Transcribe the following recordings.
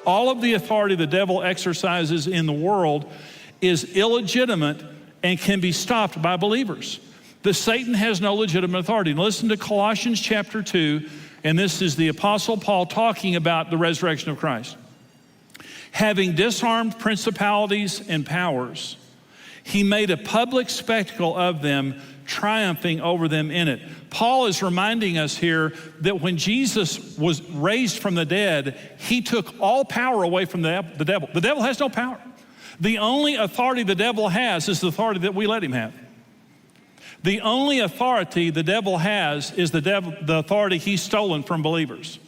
All of the authority the devil exercises in the world is illegitimate and can be stopped by believers. Satan has no legitimate authority. Listen to Colossians chapter 2, and this is the Apostle Paul talking about the resurrection of Christ. Having disarmed principalities and powers, he made a public spectacle of them, triumphing over them in it. Paul is reminding us here that when Jesus was raised from the dead, he took all power away from the devil. The devil has no power. The only authority the devil has is the authority that we let him have. The only authority the devil has is the authority he's stolen from believers.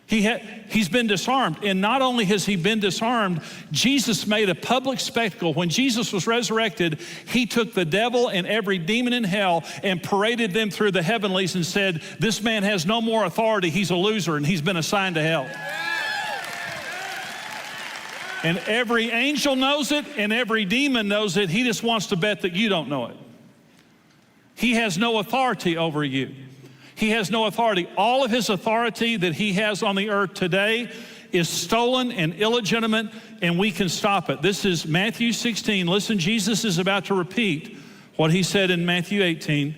He's been disarmed, and not only has he been disarmed, Jesus made a public spectacle. When Jesus was resurrected, he took the devil and every demon in hell and paraded them through the heavenlies and said, this man has no more authority, he's a loser, and he's been assigned to hell. And every angel knows it, and every demon knows it. He just wants to bet that you don't know it. He has no authority over you. He has no authority. All of his authority that he has on the earth today is stolen and illegitimate, and we can stop it. This is Matthew 16. Listen, Jesus is about to repeat what he said in Matthew 18.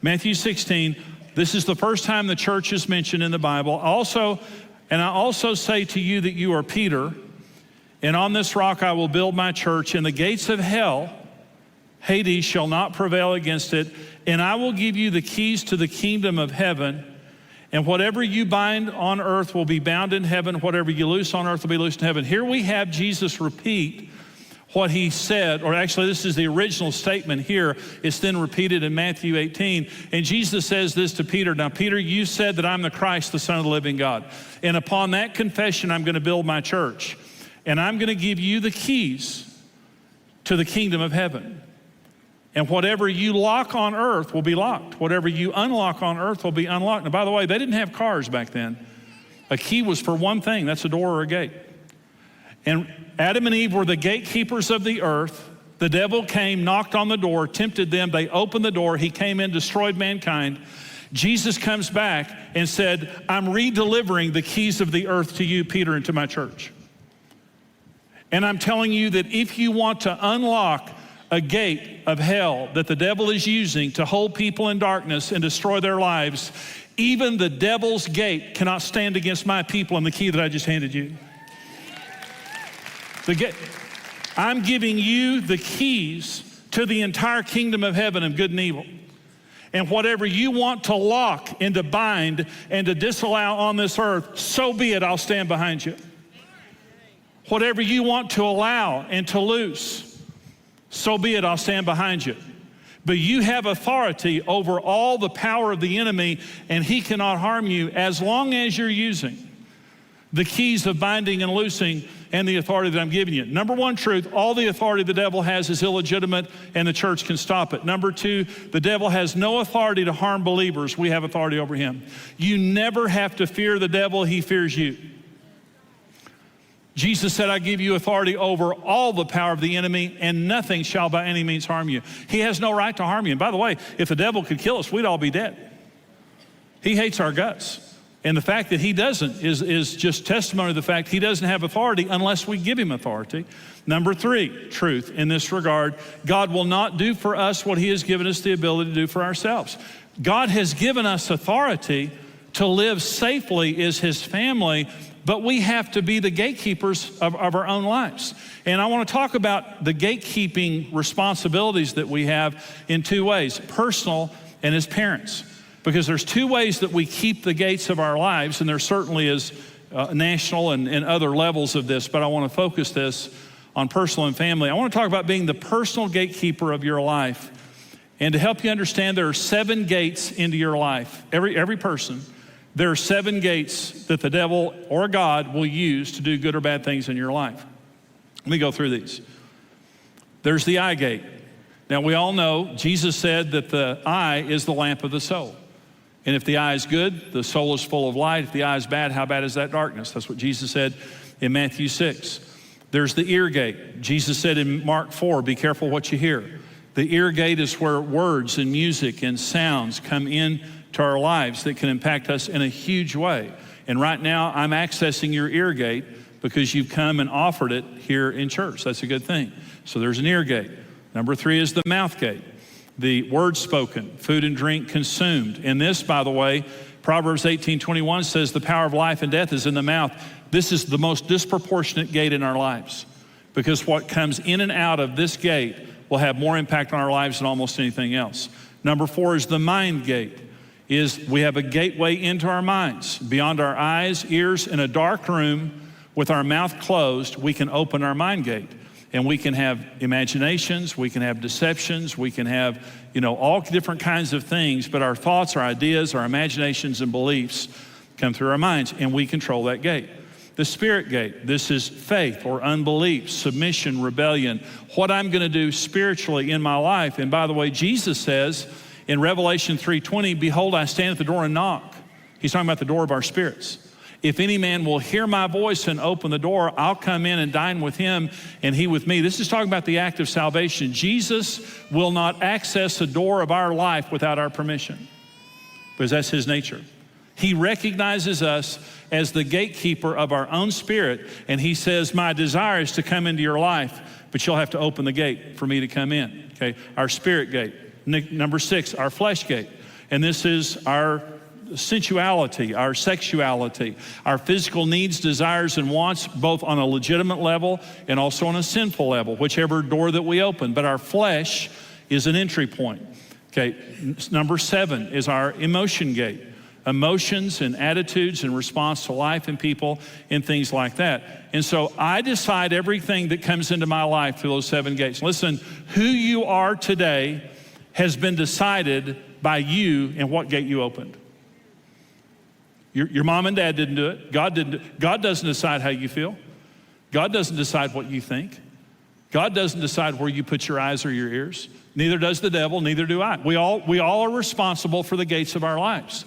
Matthew 16, this is the first time the church is mentioned in the Bible. I also say to you that you are Peter, and on this rock I will build my church, and the gates of hell, Hades, shall not prevail against it, and I will give you the keys to the kingdom of heaven, and whatever you bind on earth will be bound in heaven, whatever you loose on earth will be loosed in heaven. Here we have Jesus repeat what he said, or actually this is the original statement here. It's then repeated in Matthew 18, and Jesus says this to Peter, now Peter, you said that I'm the Christ, the Son of the living God, and upon that confession I'm going to build my church, and I'm going to give you the keys to the kingdom of heaven. And whatever you lock on earth will be locked. Whatever you unlock on earth will be unlocked. Now, by the way, they didn't have cars back then. A key was for one thing, that's a door or a gate. And Adam and Eve were the gatekeepers of the earth. The devil came, knocked on the door, tempted them. They opened the door. He came in, destroyed mankind. Jesus comes back and said, I'm re-delivering the keys of the earth to you, Peter, and to my church. And I'm telling you that if you want to unlock a gate of hell that the devil is using to hold people in darkness and destroy their lives, even the devil's gate cannot stand against my people and the key that I just handed you. I'm giving you the keys to the entire kingdom of heaven of good and evil. And whatever you want to lock and to bind and to disallow on this earth, so be it, I'll stand behind you. Whatever you want to allow and to loose, so be it, I'll stand behind you. But you have authority over all the power of the enemy, and he cannot harm you as long as you're using the keys of binding and loosing and the authority that I'm giving you. Number one truth, all the authority the devil has is illegitimate, and the church can stop it. Number two, the devil has no authority to harm believers. We have authority over him. You never have to fear the devil, he fears you. Jesus said, I give you authority over all the power of the enemy, and nothing shall by any means harm you. He has no right to harm you. And by the way, if the devil could kill us, we'd all be dead. He hates our guts. And the fact that he doesn't is just testimony to the fact he doesn't have authority unless we give him authority. Number three, truth in this regard, God will not do for us what he has given us the ability to do for ourselves. God has given us authority to live safely as his family, but we have to be the gatekeepers of our own lives. And I want to talk about the gatekeeping responsibilities that we have in two ways, personal and as parents. Because there's two ways that we keep the gates of our lives, and there certainly is national and other levels of this, but I want to focus this on personal and family. I want to talk about being the personal gatekeeper of your life. And to help you understand, there are 7 gates into your life. Every person. There are 7 gates that the devil or God will use to do good or bad things in your life. Let me go through these. There's the eye gate. Now we all know Jesus said that the eye is the lamp of the soul. And if the eye is good, the soul is full of light. If the eye is bad, how bad is that darkness? That's what Jesus said in Matthew 6. There's the ear gate. Jesus said in Mark 4, be careful what you hear. The ear gate is where words and music and sounds come in to our lives that can impact us in a huge way. And right now, I'm accessing your ear gate because you've come and offered it here in church. That's a good thing. So there's an ear gate. Number 3 is the mouth gate. The word spoken, food and drink consumed. And this, by the way, Proverbs 18:21 says the power of life and death is in the mouth. This is the most disproportionate gate in our lives, because what comes in and out of this gate will have more impact on our lives than almost anything else. Number 4 is the mind gate. We have a gateway into our minds. Beyond our eyes, ears, in a dark room with our mouth closed, we can open our mind gate. And we can have imaginations, we can have deceptions, we can have, all different kinds of things, but our thoughts, our ideas, our imaginations and beliefs come through our minds, and we control that gate. The spirit gate, this is faith or unbelief, submission, rebellion, what I'm gonna do spiritually in my life. And by the way, Jesus says in Revelation 3:20, behold, I stand at the door and knock. He's talking about the door of our spirits. If any man will hear my voice and open the door, I'll come in and dine with him and he with me. This is talking about the act of salvation. Jesus will not access the door of our life without our permission, because that's his nature. He recognizes us as the gatekeeper of our own spirit, and he says, my desire is to come into your life, but you'll have to open the gate for me to come in, okay? Our spirit gate. Number 6, our flesh gate. And this is our sensuality, our sexuality, our physical needs, desires, and wants, both on a legitimate level and also on a sinful level, whichever door that we open. But our flesh is an entry point. Okay, number 7 is our emotion gate. Emotions and attitudes in response to life and people and things like that. And so I decide everything that comes into my life through those 7 gates. Listen, who you are today has been decided by you and what gate you opened. Your mom and dad didn't do it. God didn't. God doesn't decide how you feel. God doesn't decide what you think. God doesn't decide where you put your eyes or your ears. Neither does the devil, neither do I. We all are responsible for the gates of our lives.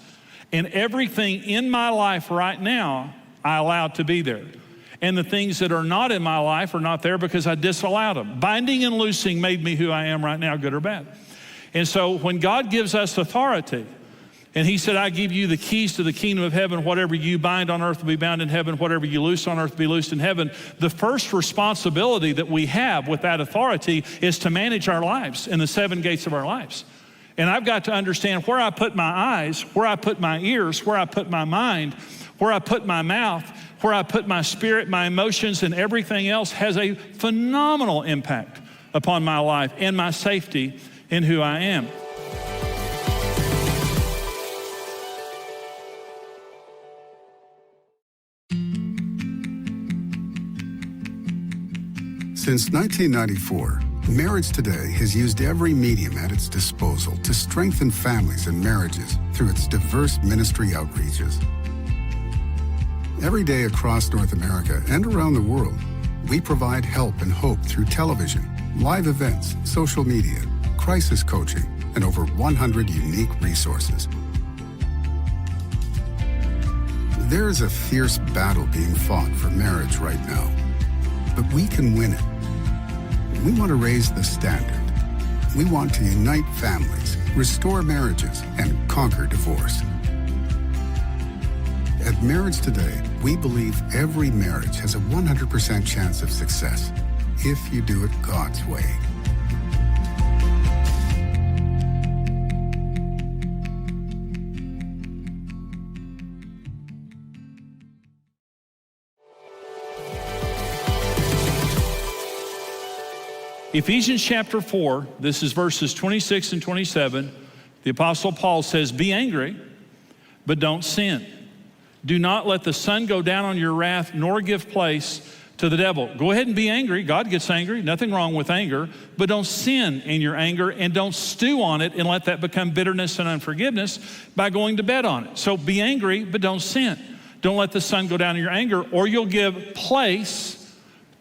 And everything in my life right now, I allow to be there. And the things that are not in my life are not there because I disallowed them. Binding and loosing made me who I am right now, good or bad. And so when God gives us authority, and he said, I give you the keys to the kingdom of heaven. Whatever you bind on earth will be bound in heaven. Whatever you loose on earth will be loosed in heaven. The first responsibility that we have with that authority is to manage our lives in the 7 gates of our lives. And I've got to understand where I put my eyes, where I put my ears, where I put my mind, where I put my mouth, where I put my spirit, my emotions, and everything else has a phenomenal impact upon my life and my safety in who I am. Since 1994, Marriage Today has used every medium at its disposal to strengthen families and marriages through its diverse ministry outreaches. Every day across North America and around the world, we provide help and hope through television, live events, social media, crisis coaching, and over 100 unique resources. There is a fierce battle being fought for marriage right now, but we can win it. We want to raise the standard. We want to unite families, restore marriages, and conquer divorce. At Marriage Today, we believe every marriage has a 100% chance of success if you do it God's way. Ephesians chapter 4, this is verses 26 and 27. The Apostle Paul says, be angry, but don't sin. Do not let the sun go down on your wrath, nor give place to the devil. Go ahead and be angry. God gets angry. Nothing wrong with anger. But don't sin in your anger, and don't stew on it and let that become bitterness and unforgiveness by going to bed on it. So be angry, but don't sin. Don't let the sun go down in your anger, or you'll give place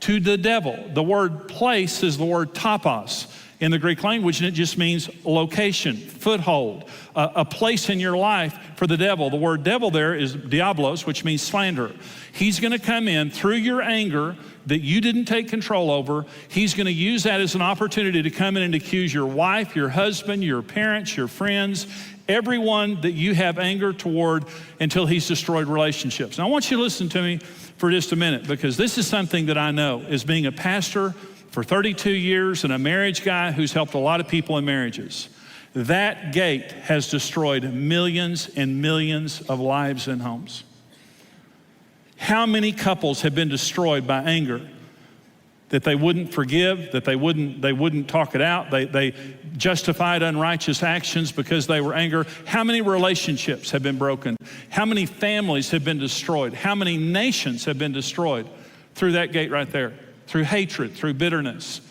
to the devil. The word place is the word topos in the Greek language, and it just means location, foothold, a place in your life for the devil. The word devil there is diablos, which means slanderer. He's gonna come in through your anger that you didn't take control over. He's gonna use that as an opportunity to come in and accuse your wife, your husband, your parents, your friends, everyone that you have anger toward, until he's destroyed relationships. Now I want you to listen to me for just a minute, because this is something that I know as being a pastor for 32 years and a marriage guy who's helped a lot of people in marriages. That gate has destroyed millions and millions of lives and homes. How many couples have been destroyed by anger? That they wouldn't forgive, that they wouldn't talk it out, they justified unrighteous actions because they were angry. How many relationships have been broken? How many families have been destroyed? How many nations have been destroyed through that gate right there? Through hatred, through bitterness.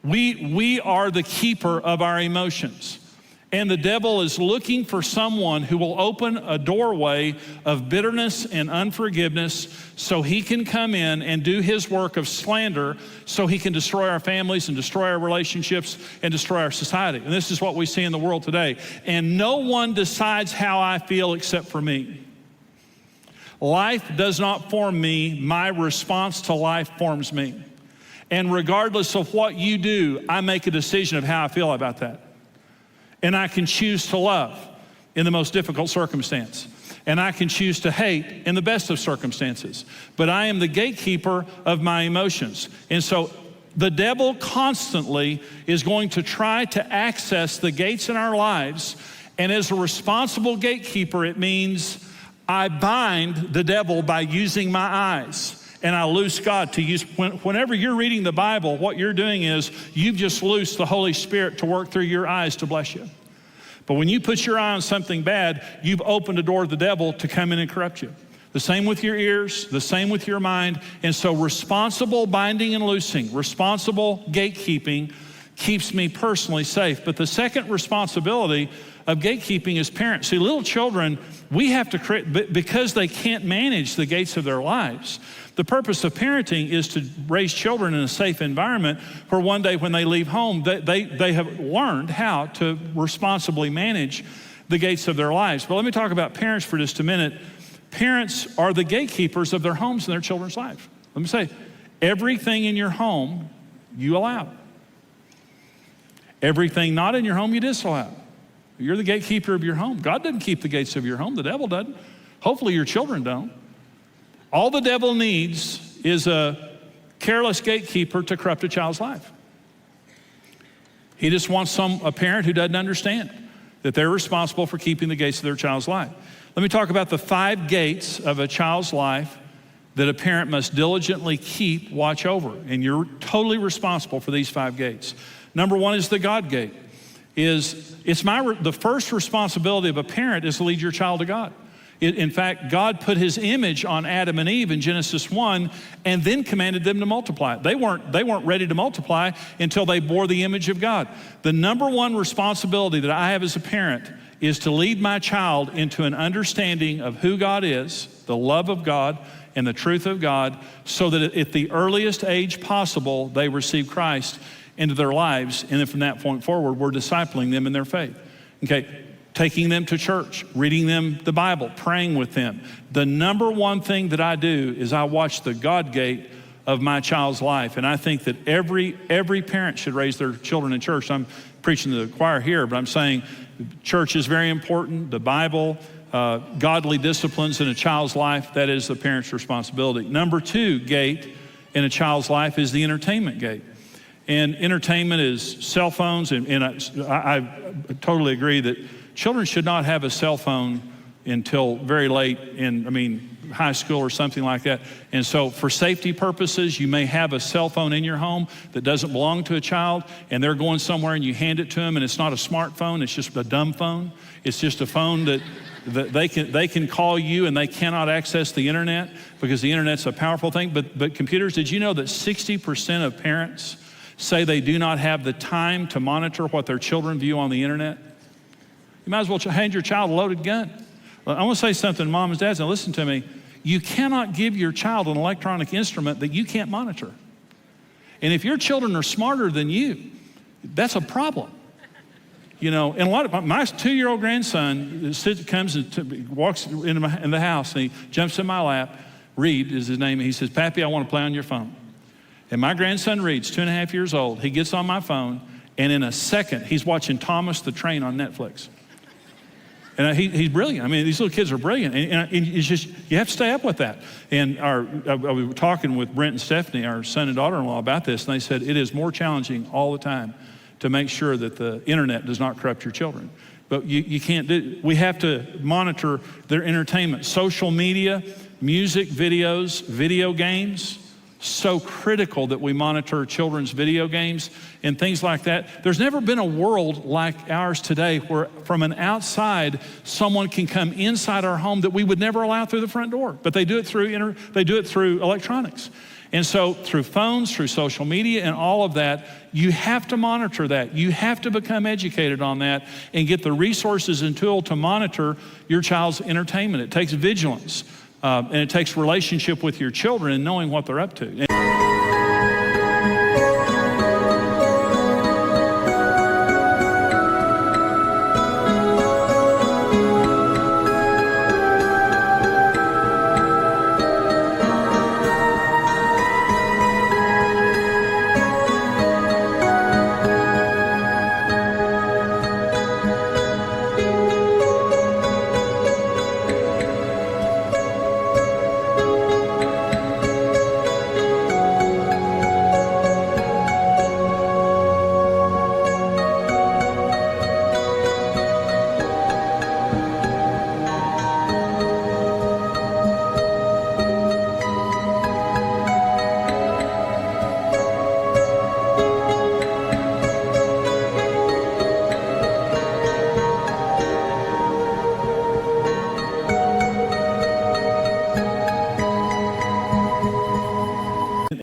We are the keeper of our emotions. And the devil is looking for someone who will open a doorway of bitterness and unforgiveness so he can come in and do his work of slander so he can destroy our families and destroy our relationships and destroy our society. And this is what we see in the world today. And no one decides how I feel except for me. Life does not form me. My response to life forms me. And regardless of what you do, I make a decision of how I feel about that. And I can choose to love in the most difficult circumstance. And I can choose to hate in the best of circumstances. But I am the gatekeeper of my emotions. And so the devil constantly is going to try to access the gates in our lives. And as a responsible gatekeeper, it means I bind the devil by using my eyes. And I loose God to use. Whenever you're reading the Bible, what you're doing is you've just loosed the Holy Spirit to work through your eyes to bless you. But when you put your eye on something bad, you've opened the door to the devil to come in and corrupt you. The same with your ears, the same with your mind. And so responsible binding and loosing, responsible gatekeeping keeps me personally safe. But the second responsibility of gatekeeping is parents. See, little children, we have to create, because they can't manage the gates of their lives. The purpose of parenting is to raise children in a safe environment where one day when they leave home, they have learned how to responsibly manage the gates of their lives. But let me talk about parents for just a minute. Parents are the gatekeepers of their homes and their children's lives. Let me say, everything in your home, you allow. Everything not in your home, you disallow. You're the gatekeeper of your home. God doesn't keep the gates of your home. The devil doesn't. Hopefully your children don't. All the devil needs is a careless gatekeeper to corrupt a child's life. He just wants a parent who doesn't understand that they're responsible for keeping the gates of their child's life. Let me talk about the 5 gates of a child's life that a parent must diligently keep watch over. And you're totally responsible for these 5 gates. Number 1 is the God gate. The first responsibility of a parent is to lead your child to God. In fact, God put his image on Adam and Eve in Genesis 1 and then commanded them to multiply. They weren't ready to multiply until they bore the image of God. The number 1 responsibility that I have as a parent is to lead my child into an understanding of who God is, the love of God, and the truth of God, so that at the earliest age possible, they receive Christ into their lives. And then from that point forward, we're discipling them in their faith. Okay. Taking them to church, reading them the Bible, praying with them. The number 1 thing that I do is I watch the God gate of my child's life. And I think that every parent should raise their children in church. I'm preaching to the choir here, but I'm saying church is very important. The Bible, godly disciplines in a child's life, that is the parent's responsibility. Number 2 gate in a child's life is the entertainment gate. And entertainment is cell phones. And I totally agree that children should not have a cell phone until very late in, high school or something like that. And so for safety purposes, you may have a cell phone in your home that doesn't belong to a child, and they're going somewhere and you hand it to them, and it's not a smartphone, it's just a dumb phone. It's just a phone that they can call you and they cannot access the internet because the internet's a powerful thing. But computers, did you know that 60% of parents say they do not have the time to monitor what their children view on the internet? You might as well hand your child a loaded gun. I want to say something, mom and dads, now listen to me. You cannot give your child an electronic instrument that you can't monitor. And if your children are smarter than you, that's a problem. And a lot of my 2-year-old grandson comes and walks in the house and he jumps in my lap. Reed is his name. He says, "Pappy, I want to play on your phone." And my grandson Reed's 2.5 years old. He gets on my phone, and in a second, he's watching Thomas the Train on Netflix. And he's brilliant. I mean, these little kids are brilliant. And it's just, you have to stay up with that. And I was talking with Brent and Stephanie, our son and daughter-in-law, about this, and they said it is more challenging all the time to make sure that the internet does not corrupt your children. But you can't we have to monitor their entertainment. Social media, music, videos, video games. So critical that we monitor children's video games and things like that. There's never been a world like ours today where from an outside, someone can come inside our home that we would never allow through the front door. But they do it through electronics. And so through phones, through social media and all of that, you have to monitor that. You have to become educated on that and get the resources and tool to monitor your child's entertainment. It takes vigilance. And it takes relationship with your children and knowing what they're up to.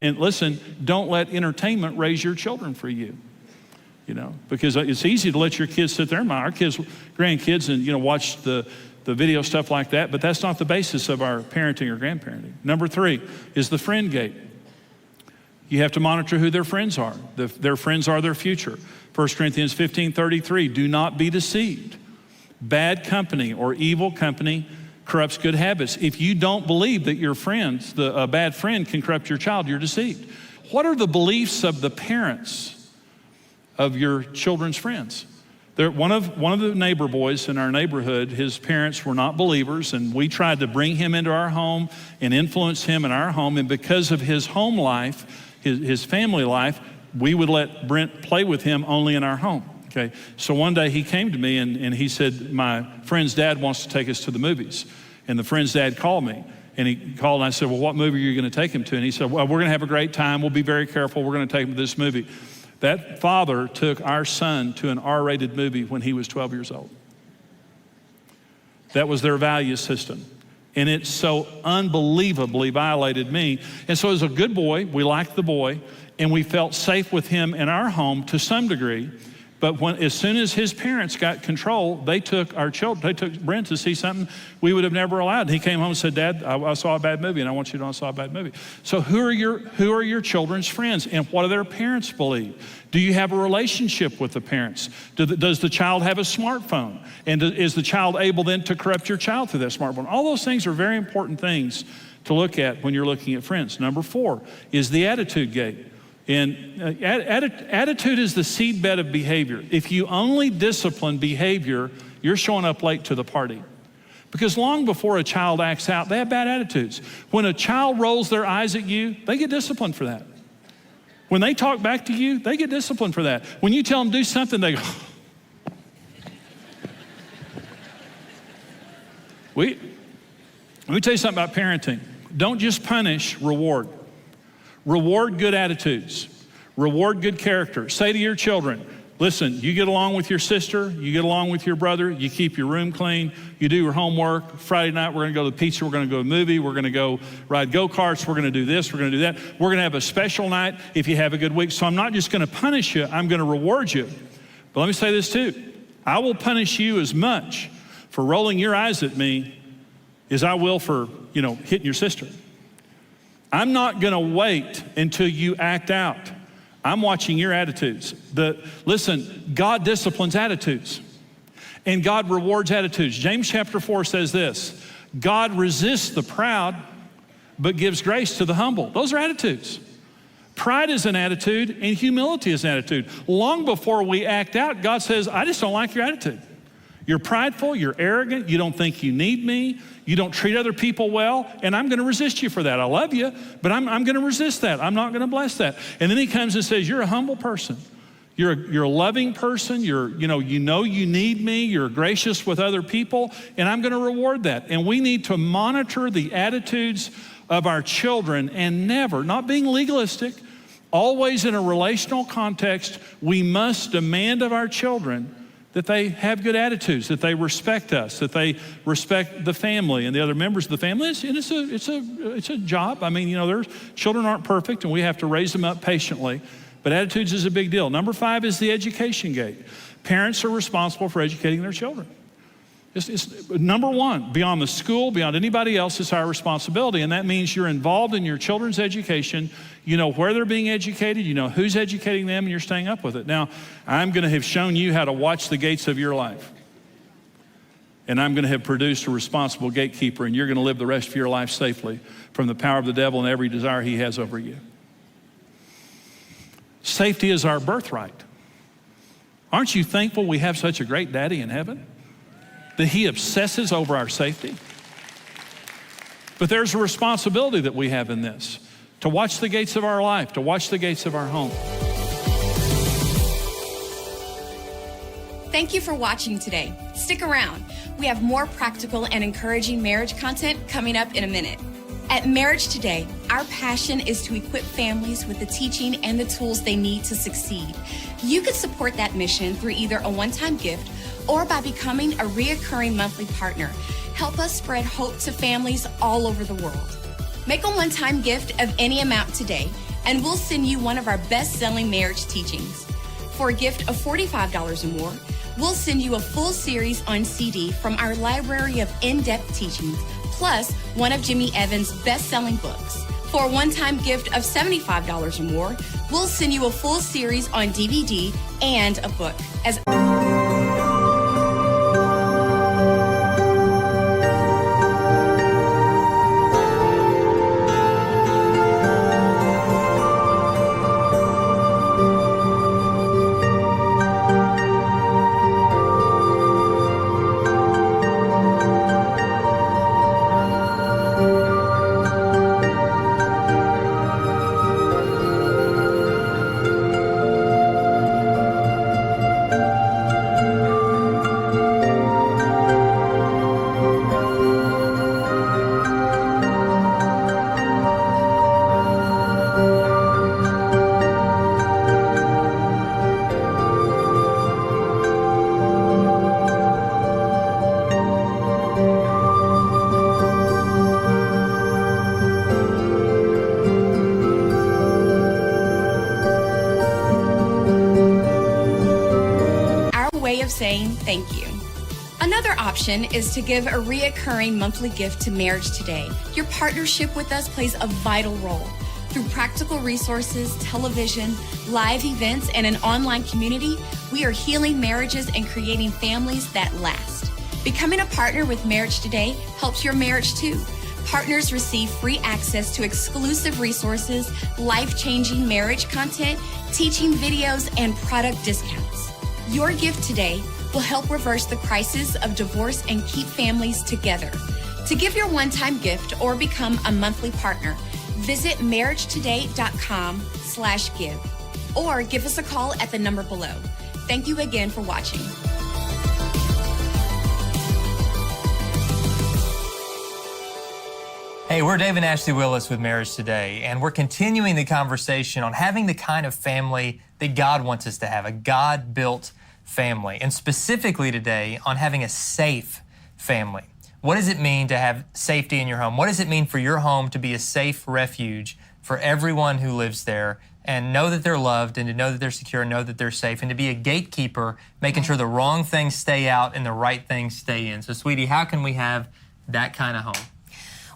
And listen, don't let entertainment raise your children for you. You know, because it's easy to let your kids sit there. Our kids, grandkids, and watch the video stuff like that. But that's not the basis of our parenting or grandparenting. Number 3 is the friend gate. You have to monitor who their friends are. Their friends are their future. 1 Corinthians 15:33. Do not be deceived. Bad company or evil company corrupts good habits. If you don't believe that your friends, a bad friend can corrupt your child, you're deceived. What are the beliefs of the parents of your children's friends? One of the neighbor boys in our neighborhood, his parents were not believers, and we tried to bring him into our home and influence him in our home. And because of his home life, his family life, we would let Brent play with him only in our home. Okay, so one day he came to me and he said, my friend's dad wants to take us to the movies. And the friend's dad called me. And he called and I said, well, what movie are you going to take him to? And he said, well, we're going to have a great time. We'll be very careful. We're going to take him to this movie. That father took our son to an R-rated movie when he was 12 years old. That was their value system. And it so unbelievably violated me. And so as a good boy, we liked the boy, and we felt safe with him in our home to some degree. But as soon as his parents got control, they took Brent to see something we would have never allowed. And he came home and said, Dad, I saw a bad movie, and I want you to know I saw a bad movie. So who are your children's friends, and what do their parents believe? Do you have a relationship with the parents? Does the child have a smartphone? And is the child able then to corrupt your child through that smartphone? All those things are very important things to look at when you're looking at friends. Number 4 is the attitude gate. And attitude is the seedbed of behavior. If you only discipline behavior, you're showing up late to the party. Because long before a child acts out, they have bad attitudes. When a child rolls their eyes at you, they get disciplined for that. When they talk back to you, they get disciplined for that. When you tell them to do something, they go, Let me tell you something about parenting. Don't just punish, reward. Reward good attitudes. Reward good character. Say to your children, listen, you get along with your sister, you get along with your brother, you keep your room clean, you do your homework. Friday night, we're gonna go to the pizza, we're gonna go to a movie, we're gonna go ride go-karts, we're gonna do this, we're gonna do that. We're gonna have a special night if you have a good week. So I'm not just gonna punish you, I'm gonna reward you. But let me say this too. I will punish you as much for rolling your eyes at me as I will for, hitting your sister. I'm not gonna wait until you act out. I'm watching your attitudes. Listen, God disciplines attitudes, and God rewards attitudes. James chapter 4 says this, God resists the proud, but gives grace to the humble. Those are attitudes. Pride is an attitude, and humility is an attitude. Long before we act out, God says, I just don't like your attitude. You're prideful, you're arrogant, you don't think you need me, you don't treat other people well, and I'm going to resist you for that. I love you, but I'm going to resist that. I'm not going to bless that. And then he comes and says, you're a humble person. You're a loving person. You know you need me. You're gracious with other people, and I'm going to reward that. And we need to monitor the attitudes of our children and never, not being legalistic, always in a relational context, we must demand of our children that they have good attitudes, that they respect us, that they respect the family and the other members of the family. It's a job. I mean, their children aren't perfect, and we have to raise them up patiently. But attitudes is a big deal. Number 5 is the education gate. Parents are responsible for educating their children. It's number 1, beyond the school, beyond anybody else, it's our responsibility. And that means you're involved in your children's education. You know where they're being educated. You know who's educating them, and you're staying up with it. Now, I'm going to have shown you how to watch the gates of your life. And I'm going to have produced a responsible gatekeeper, and you're going to live the rest of your life safely from the power of the devil and every desire he has over you. Safety is our birthright. Aren't you thankful we have such a great daddy in heaven? That he obsesses over our safety. But there's a responsibility that we have in this, to watch the gates of our life, to watch the gates of our home. Thank you for watching today. Stick around. We have more practical and encouraging marriage content coming up in a minute. At Marriage Today, our passion is to equip families with the teaching and the tools they need to succeed. You can support that mission through either a one-time gift or by becoming a reoccurring monthly partner. Help us spread hope to families all over the world. Make a one-time gift of any amount today, and we'll send you one of our best-selling marriage teachings. For a gift of $45 or more, we'll send you a full series on CD from our library of in-depth teachings, plus one of Jimmy Evans' best-selling books. For a one-time gift of $75 or more, we'll send you a full series on DVD and a book. Saying thank you. Another option is to give a reoccurring monthly gift to Marriage Today. Your partnership with us plays a vital role. Through practical resources, television, live events, and an online community, we are healing marriages and creating families that last. Becoming a partner with Marriage Today helps your marriage too. Partners receive free access to exclusive resources, life-changing marriage content, teaching videos, and product discounts. Your gift today will help reverse the crisis of divorce and keep families together. To give your one-time gift or become a monthly partner, visit marriagetoday.com/give or give us a call at the number below. Thank you again for watching. Hey, we're Dave and Ashley Willis with Marriage Today, and we're continuing the conversation on having the kind of family that God wants us to have, a God-built family, and specifically today on having a safe family. What does it mean to have safety in your home? What does it mean for your home to be a safe refuge for everyone who lives there, and know that they're loved, and to know that they're secure, and know that they're safe, and to be a gatekeeper, making sure the wrong things stay out and the right things stay in? So, sweetie, how can we have that kind of home?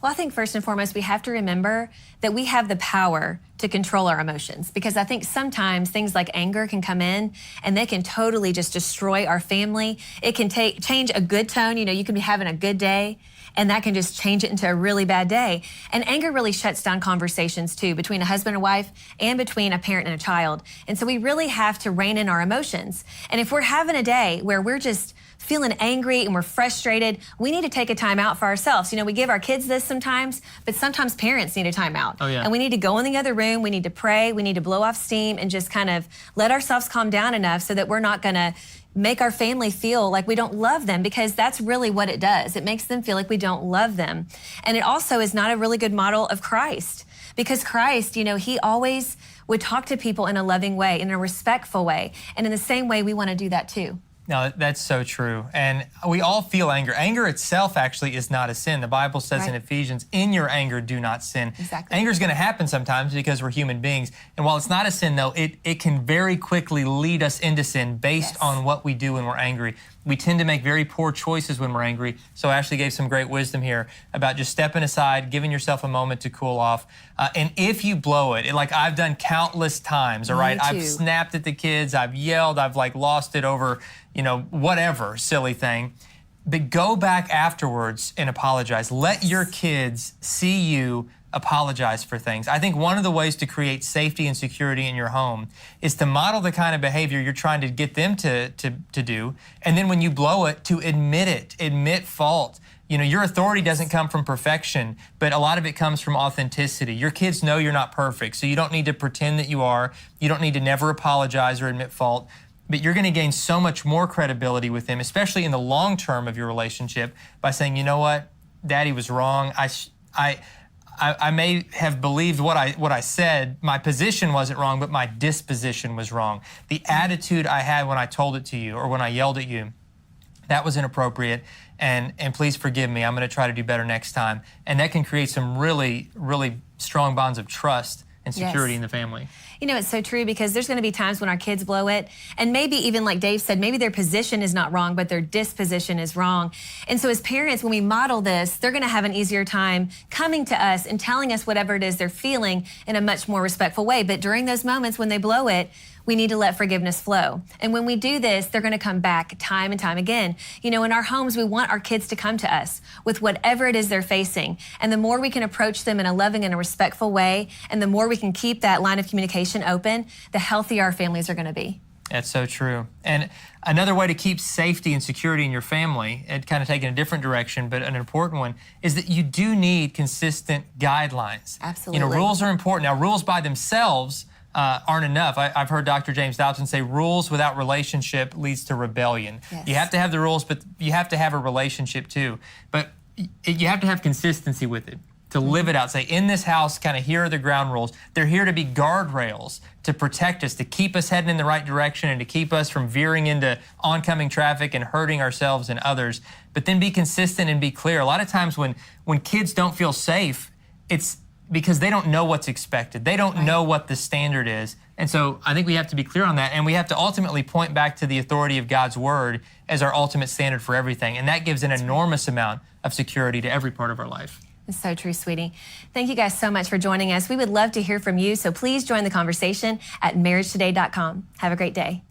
Well, I think first and foremost, we have to remember that we have the power to control our emotions, because I think sometimes things like anger can come in and they can totally just destroy our family. It can change a good tone. You can be having a good day and that can just change it into a really bad day. And anger really shuts down conversations too, between a husband and wife and between a parent and a child. And so we really have to rein in our emotions. And if we're having a day where we're just feeling angry and we're frustrated, we need to take a time out for ourselves. You know, we give our kids this sometimes, but sometimes parents need a time out. Oh, yeah. And we need to go in the other room, we need to pray, we need to blow off steam and just kind of let ourselves calm down enough so that we're not going to make our family feel like we don't love them, because that's really what it does. It makes them feel like we don't love them. And it also is not a really good model of Christ, because Christ, you know, he always would talk to people in a loving way, in a respectful way. And in the same way, we want to do that too. No, that's so true. And we all feel anger. Anger itself actually is not a sin. The Bible says in Ephesians, in your anger, do not sin. Exactly. Anger is going to happen sometimes because we're human beings. And while it's not a sin, though, it can very quickly lead us into sin based on what we do when we're angry. We tend to make very poor choices when we're angry. So Ashley gave some great wisdom here about just stepping aside, giving yourself a moment to cool off. And if you blow it, like I've done countless times, all right? I've snapped at the kids, I've yelled, I've like lost it over, you know, whatever silly thing. But go back afterwards and apologize. Let your kids see you apologize for things. I think one of the ways to create safety and security in your home is to model the kind of behavior you're trying to get them to do. And then when you blow it, to admit it, admit fault. You know, your authority doesn't come from perfection, but a lot of it comes from authenticity. Your kids know you're not perfect, so you don't need to pretend that you are. You don't need to never apologize or admit fault. But you're going to gain so much more credibility with them, especially in the long term of your relationship, by saying, you know what, Daddy was wrong. I may have believed what I said. My position wasn't wrong, but my disposition was wrong. The attitude I had when I told it to you or when I yelled at you, that was inappropriate. And please forgive me. I'm going to try to do better next time. And that can create some really, really strong bonds of trust and security in the family. You know, it's so true, because there's going to be times when our kids blow it, and maybe even like Dave said, maybe their position is not wrong, but their disposition is wrong. And so as parents, when we model this, they're going to have an easier time coming to us and telling us whatever it is they're feeling in a much more respectful way. But during those moments when they blow it, we need to let forgiveness flow. And when we do this, they're going to come back time and time again. You know, in our homes, we want our kids to come to us with whatever it is they're facing. And the more we can approach them in a loving and a respectful way, and the more we can keep that line of communication open, the healthier our families are going to be. That's so true. And another way to keep safety and security in your family, and kind of taking a different direction, but an important one, is that you do need consistent guidelines. Absolutely. You know, rules are important. Now, rules by themselves aren't enough. I've heard Dr. James Dobson say rules without relationship leads to rebellion. Yes. You have to have the rules, but you have to have a relationship too. But you have to have consistency with it, to live it out. Say, in this house, kind of here are the ground rules. They're here to be guardrails to protect us, to keep us heading in the right direction, and to keep us from veering into oncoming traffic and hurting ourselves and others. But then be consistent and be clear. A lot of times when kids don't feel safe, it's because they don't know what's expected. They don't know what the standard is. And so I think we have to be clear on that, and we have to ultimately point back to the authority of God's word as our ultimate standard for everything. And that gives an enormous amount of security to every part of our life. It's so true, sweetie. Thank you guys so much for joining us. We would love to hear from you, so please join the conversation at marriagetoday.com. Have a great day.